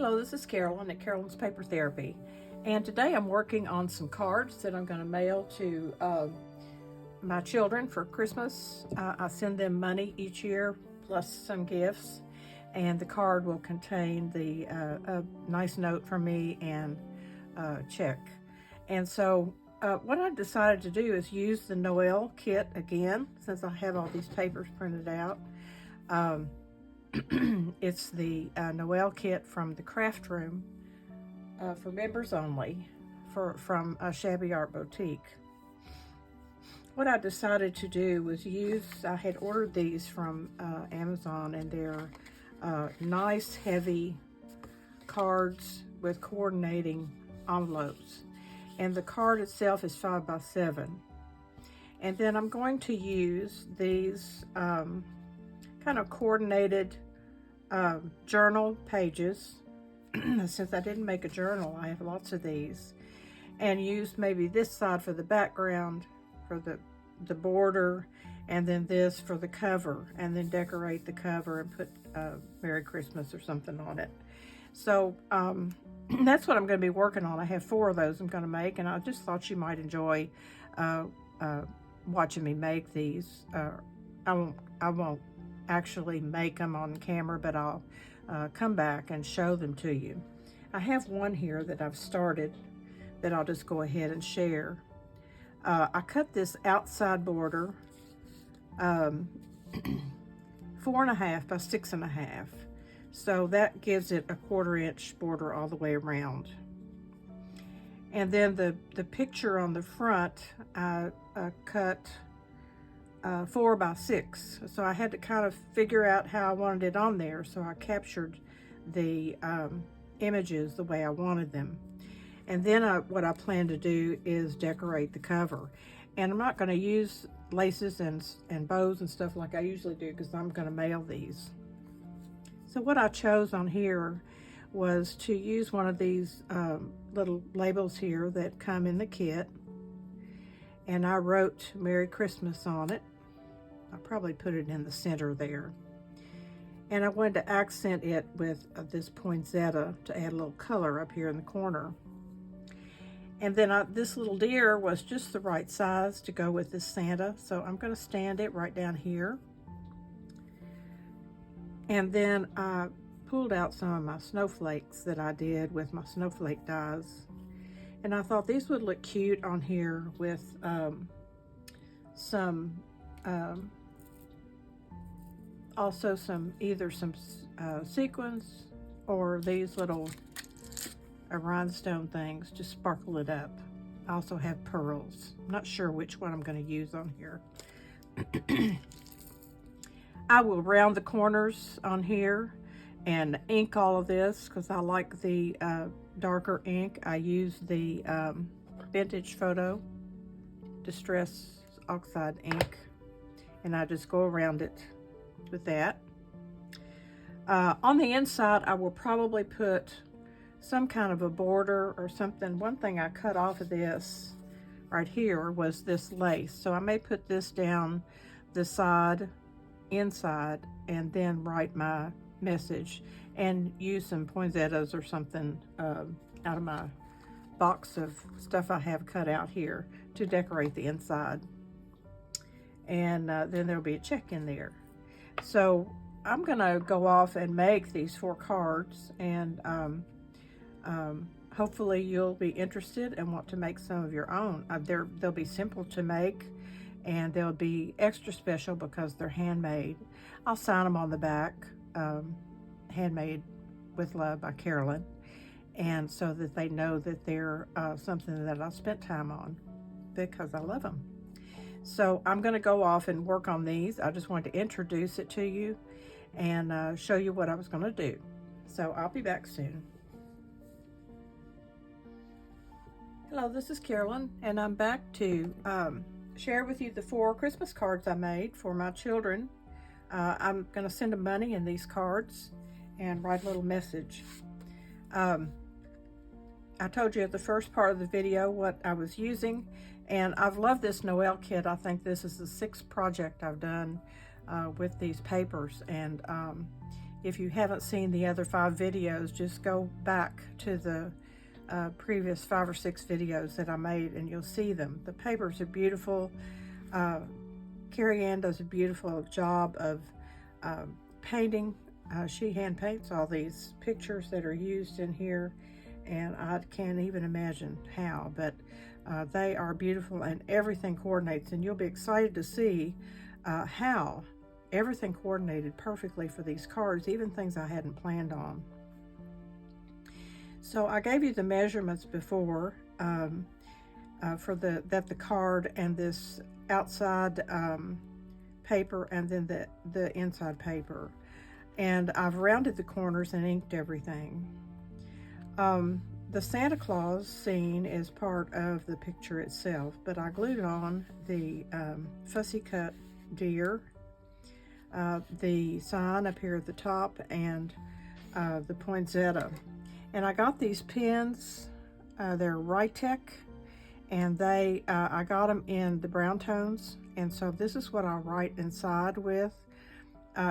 Hello, this is Carolyn at Carolyn's Paper Therapy, and today I'm working on some cards that I'm going to mail to my children for Christmas. I send them money each year plus some gifts, and the card will contain a nice note from me and a check. And so what I decided to do is use the Noel kit again, since I have all these papers printed out. It's the Noel kit from the craft room for members only from Shabby Art Boutique. What I decided to do was I had ordered these from Amazon, and they're nice heavy cards with coordinating envelopes, and the card itself is 5 by 7. And then I'm going to use these kind of coordinated journal pages. Since I didn't make a journal, I have lots of these, and use maybe this side for the background for the border, and then this for the cover, and then decorate the cover and put Merry Christmas or something on it. So that's what I'm going to be working on. I have 4 of those I'm going to make, and I just thought you might enjoy watching me make these. I won't actually make them on camera, but I'll come back and show them to you. I have one here that I've started that I'll just go ahead and share. I cut this outside border 4.5 by 6.5, so that gives it a 1/4 inch border all the way around. And then the picture on the front I cut 4 by 6, so I had to kind of figure out how I wanted it on there, so I captured the images the way I wanted them. And then what I plan to do is decorate the cover, and I'm not going to use laces and bows and stuff like I usually do, because I'm going to mail these. So what I chose on here was to use one of these little labels here that come in the kit, and I wrote Merry Christmas on it. I probably put it in the center there. And I wanted to accent it with this poinsettia to add a little color up here in the corner. And then this little deer was just the right size to go with this Santa, so I'm going to stand it right down here. And then I pulled out some of my snowflakes that I did with my snowflake dies. And I thought these would look cute on here with also either some sequins or these little rhinestone things, just sparkle it up. I also have pearls. I'm not sure which one I'm going to use on here. I will round the corners on here and ink all of this, because I like the darker ink. I use the Vintage Photo Distress Oxide ink, and I just go around it with that. On the inside, I will probably put some kind of a border or something. One thing I cut off of this right here was this lace, so I may put this down the side inside and then write my message and use some poinsettias or something out of my box of stuff I have cut out here to decorate the inside. And then there'll be a check in there. So I'm gonna go off and make these 4 cards, and hopefully you'll be interested and want to make some of your own. They'll be simple to make, and they'll be extra special because they're handmade. I'll sign them on the back, handmade with love by Carolyn, and so that they know that they're something that I spent time on because I love them. So I'm going to go off and work on these. I just wanted to introduce it to you and show you what I was going to do. So I'll be back soon. Hello, this is Carolyn, and I'm back to share with you the 4 Christmas cards I made for my children. I'm going to send them money in these cards and write a little message. I told you at the first part of the video what I was using, and I've loved this Noel kit. I think this is the 6th project I've done with these papers, and If you haven't seen the other 5 videos, just go back to the previous 5 or 6 videos that I made and you'll see them. The papers are beautiful. Carrie Ann does a beautiful job of painting. She hand paints all these pictures that are used in here, and I can't even imagine how, but they are beautiful and everything coordinates, and you'll be excited to see how everything coordinated perfectly for these cards, even things I hadn't planned on. So I gave you the measurements before for the card and this outside paper and then the inside paper, and I've rounded the corners and inked everything. The Santa Claus scene is part of the picture itself, but I glued on the fussy cut deer, the sign up here at the top, and the poinsettia. And I got these pins, they're Rytech, and I got them in the brown tones, and so this is what I write inside with.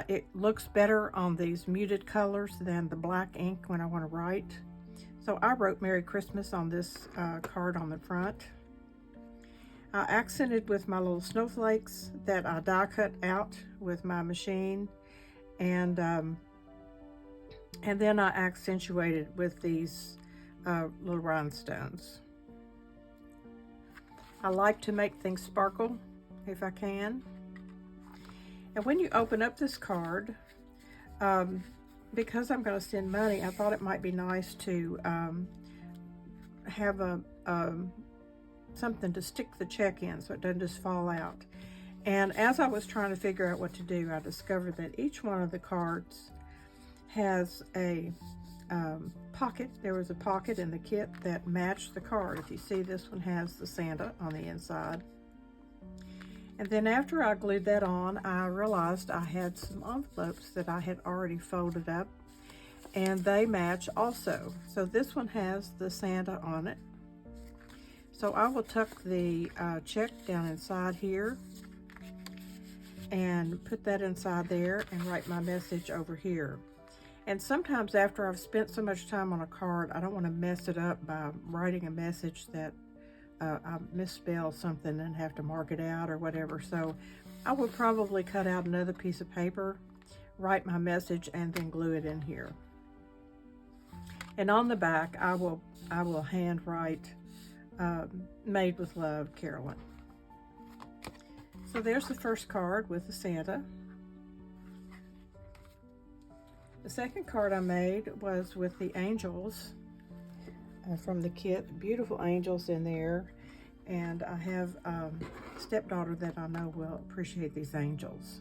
It looks better on these muted colors than the black ink when I want to write. So I wrote Merry Christmas on this card on the front. I accented with my little snowflakes that I die cut out with my machine, and then I accentuated with these little rhinestones. I like to make things sparkle if I can. And when you open up this card, because I'm going to send money, I thought it might be nice to have something to stick the check in so it doesn't just fall out. And as I was trying to figure out what to do, I discovered that each one of the cards has a pocket. There was a pocket in the kit that matched the card. If you see, this one has the Santa on the inside. And then after I glued that on, I realized I had some envelopes that I had already folded up, and they match also. So this one has the Santa on it. So I will tuck the check down inside here and put that inside there and write my message over here. And sometimes after I've spent so much time on a card, I don't want to mess it up by writing a message that I misspell something and have to mark it out or whatever. So I would probably cut out another piece of paper, write my message, and then glue it in here. And on the back, I will hand write Made with Love, Carolyn. So there's the first card with the Santa. The second card I made was with the angels from the kit. Beautiful angels in there, and I have a stepdaughter that I know will appreciate these angels.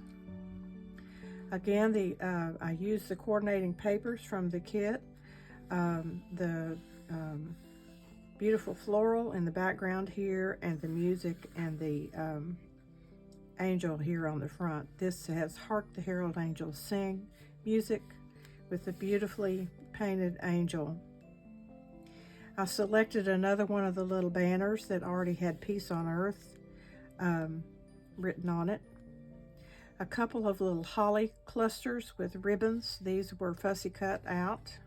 Again, I used the coordinating papers from the kit, the beautiful floral in the background here, and the music and the angel here on the front. This has Hark the Herald Angels Sing music with the beautifully painted angel. I selected another one of the little banners that already had Peace on Earth written on it. A couple of little holly clusters with ribbons. These were fussy cut out.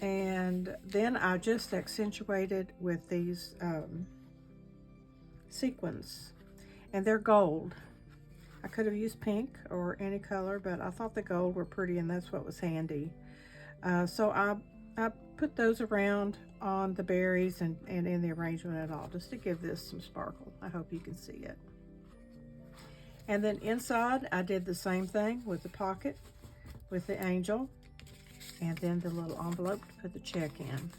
And then I just accentuated with these sequins, and they're gold. I could have used pink or any color, but I thought the gold were pretty, and that's what was handy. So I put those around on the berries and in the arrangement at all, just to give this some sparkle. I hope you can see it. And then inside, I did the same thing with the pocket, with the angel, and then the little envelope to put the check in.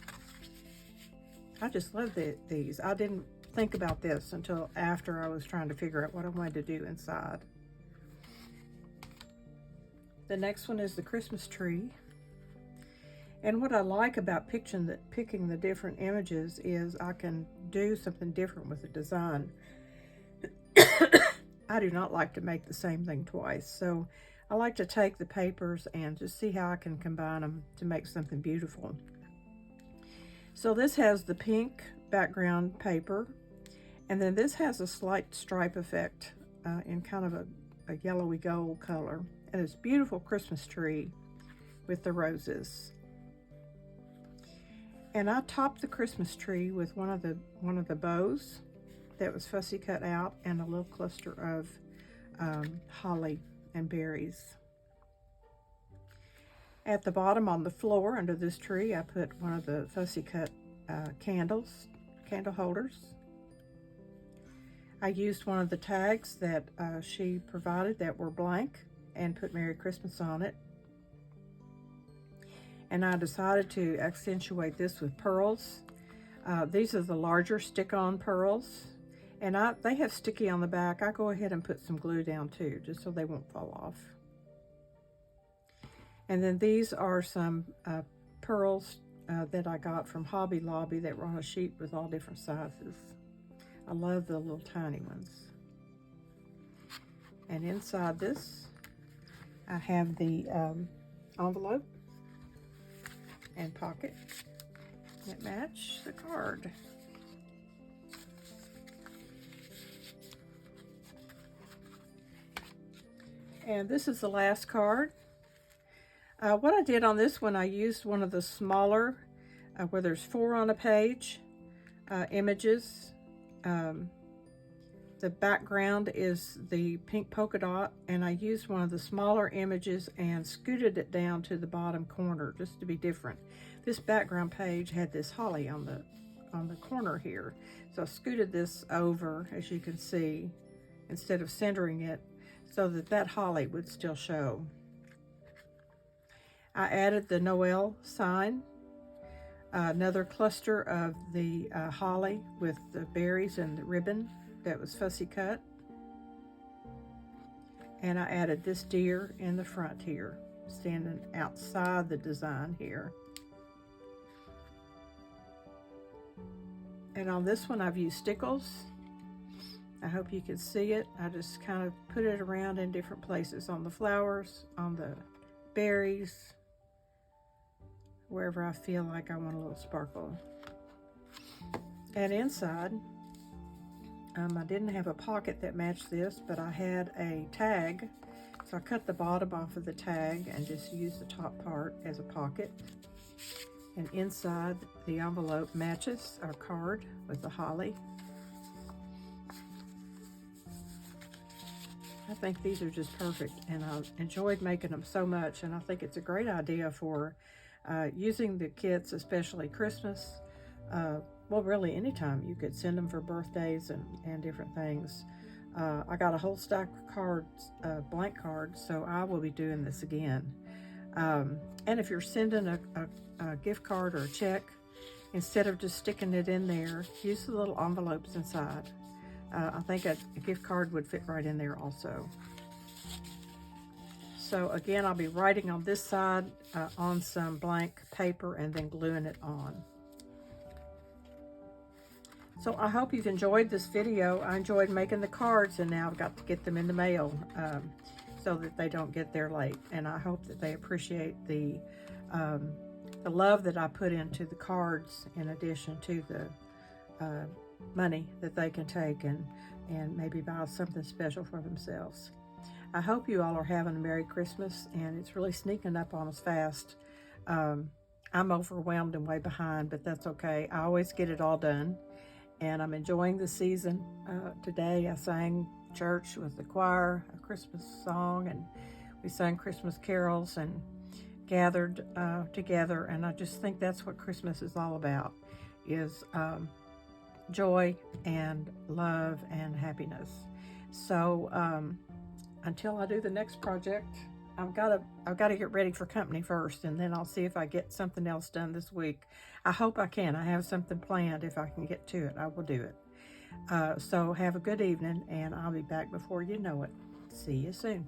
I just love these. I didn't think about this until after I was trying to figure out what I wanted to do inside. The next one is the Christmas tree. And what I like about picking the different images is I can do something different with the design. I do not like to make the same thing twice, so I like to take the papers and just see how I can combine them to make something beautiful. So this has the pink background paper, and then this has a slight stripe effect in kind of a yellowy gold color, and this beautiful Christmas tree with the roses. And I topped the Christmas tree with one of the bows that was fussy cut out, and a little cluster of holly and berries. At the bottom on the floor under this tree, I put one of the fussy cut candle holders. I used one of the tags that she provided that were blank and put Merry Christmas on it. And I decided to accentuate this with pearls. These are the larger stick-on pearls, and they have sticky on the back. I go ahead and put some glue down too, just so they won't fall off. And then these are some pearls that I got from Hobby Lobby that were on a sheet with all different sizes. I love the little tiny ones. And inside this, I have the envelope and pocket that match the card. And this is the last card. What I did on this one, I used one of the smaller, where there's 4 on a page, images. The background is the pink polka dot, and I used one of the smaller images and scooted it down to the bottom corner just to be different. This background page had this holly on the corner here, so I scooted this over, as you can see, instead of centering it, so that holly would still show. I added the Noel sign, another cluster of the holly with the berries and the ribbon that was fussy cut. And I added this deer in the front here, standing outside the design here. And on this one, I've used stickles. I hope you can see it. I just kind of put it around in different places, on the flowers, on the berries, wherever I feel like I want a little sparkle. And inside, I didn't have a pocket that matched this, but I had a tag. So I cut the bottom off of the tag and just used the top part as a pocket. And inside, the envelope matches our card with the holly. I think these are just perfect, and I enjoyed making them so much, and I think it's a great idea for using the kits, especially Christmas. Well, really anytime. You could send them for birthdays and different things. I got a whole stack of cards, blank cards, so I will be doing this again. And if you're sending a gift card or a check, instead of just sticking it in there, use the little envelopes inside. I think a gift card would fit right in there also. So again, I'll be writing on this side on some blank paper and then gluing it on. So I hope you've enjoyed this video. I enjoyed making the cards, and now I've got to get them in the mail so that they don't get there late. And I hope that they appreciate the love that I put into the cards, in addition to the money that they can take and maybe buy something special for themselves. I hope you all are having a Merry Christmas, and it's really sneaking up on us fast. I'm overwhelmed and way behind, but that's okay. I always get it all done, and I'm enjoying the season. Today I sang church with the choir, a Christmas song, and we sang Christmas carols and gathered together, and I just think that's what Christmas is all about, is joy and love and happiness. So until I do the next project, I've got to get ready for company first, and then I'll see if I get something else done this week. I hope I can. I have something planned. If I can get to it, I will do it. So have a good evening, and I'll be back before you know it. See you soon.